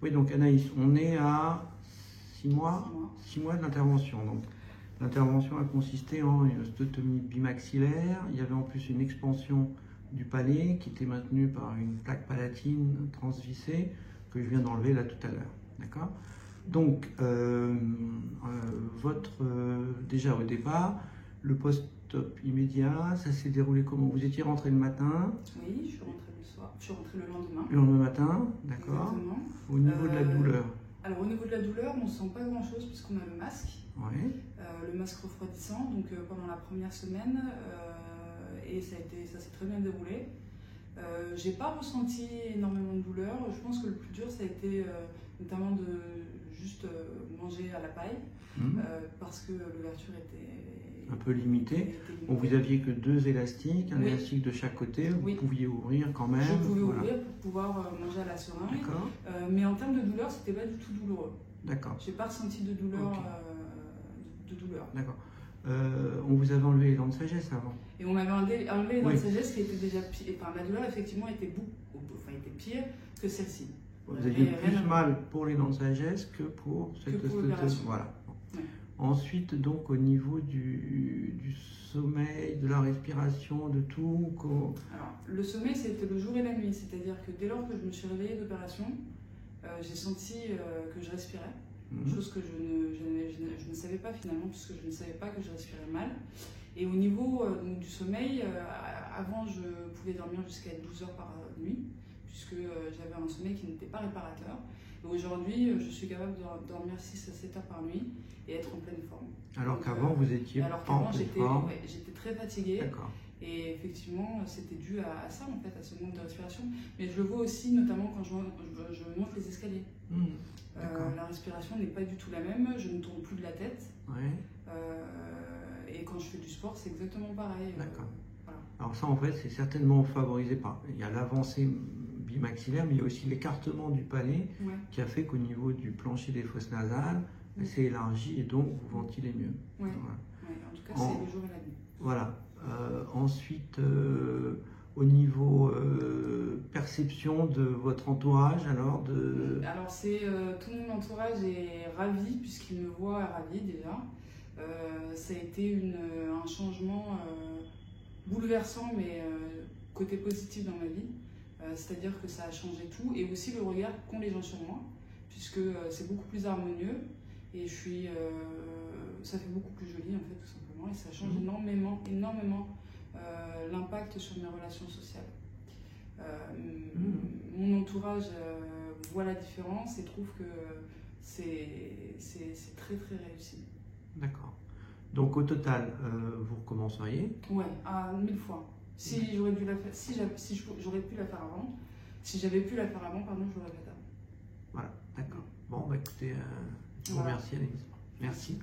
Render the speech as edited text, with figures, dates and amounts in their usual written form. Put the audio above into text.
Oui, donc Anaïs, on est à 6 mois, 6 mois. 6 mois d'intervention. Donc, l'intervention a consisté en une osteotomie bimaxillaire. Il y avait en plus une expansion du palais qui était maintenue par une plaque palatine transvissée que je viens d'enlever là tout à l'heure. D'accord? Donc, déjà au départ, le post-op immédiat, ça s'est déroulé comment? Vous étiez rentré le matin? Oui, je suis rentrée le soir. Je suis rentrée le lendemain. Le lendemain matin, d'accord. Exactement. Au niveau de la douleur? Alors, au niveau de la douleur, on ne sent pas grand-chose puisqu'on a le masque. Oui. Le masque refroidissant, donc pendant la première semaine, et ça s'est très bien déroulé. J'ai pas ressenti énormément de douleur. Je pense que le plus dur, ça a été notamment de juste manger à la paille, parce que l'ouverture était un peu limitée. Bon, vous aviez que 2 élastiques, un élastique de chaque côté, vous pouviez ouvrir quand même. Je pouvais ouvrir pour pouvoir manger à la seringue, mais en termes de douleur, c'était pas du tout douloureux. D'accord. J'ai pas ressenti de douleur. D'accord. On vous avait enlevé les dents de sagesse avant. Et on m'avait enlevé les dents de sagesse qui étaient déjà pire. Enfin, la douleur effectivement était pire que celle-ci. Vous aviez plus mal pour les dents de sagesse que pour cette osteotomie. Voilà. Ouais. Ensuite, donc au niveau du sommeil, de la respiration, de tout. Alors, le sommeil, c'était le jour et la nuit. C'est-à-dire que dès lors que je me suis réveillée d'opération, j'ai senti que je respirais. Chose que je ne savais pas finalement, puisque je ne savais pas que je respirais mal. Et au niveau du sommeil, avant je pouvais dormir jusqu'à 12 heures par nuit, puisque j'avais un sommeil qui n'était pas réparateur. Et aujourd'hui, je suis capable de dormir 6 à 7 heures par nuit et être en pleine forme. Alors qu'avant, vous étiez j'étais très fatiguée. D'accord. Et effectivement, c'était dû à ça, en fait, à ce manque de respiration. Mais je le vois aussi, notamment quand je monte les escaliers. La respiration n'est pas du tout la même, je ne tourne plus de la tête. Et quand je fais du sport, c'est exactement pareil. D'accord. Voilà. Alors ça, en fait, c'est certainement favorisé par... Il y a l'avancée bimaxillaire, mais il y a aussi l'écartement du palais qui a fait qu'au niveau du plancher des fosses nasales, c'est élargi et donc vous ventilez mieux. Voilà. En tout cas, c'est le jour et la nuit. Voilà. Ensuite, au niveau perception de votre entourage, alors tout mon entourage est ravi, puisqu'il me voit ravi déjà. Ça a été un changement bouleversant, mais côté positif dans ma vie. C'est-à-dire que ça a changé tout, et aussi le regard qu'ont les gens sur moi, puisque c'est beaucoup plus harmonieux, et ça fait beaucoup plus joli en fait, tout simplement, et ça change énormément l'impact sur mes relations sociales. Mon entourage voit la différence et trouve que c'est très très réussi. D'accord. Donc au total, vous recommenceriez? Ouais, à 1000 fois. Si j'aurais pu la faire, j'aurais pu la faire avant. Si j'avais pu la faire avant, pardon, je l'aurais fait avant. Voilà, d'accord. Bon, bah écoutez, je vous remercie, Anaïs. Merci.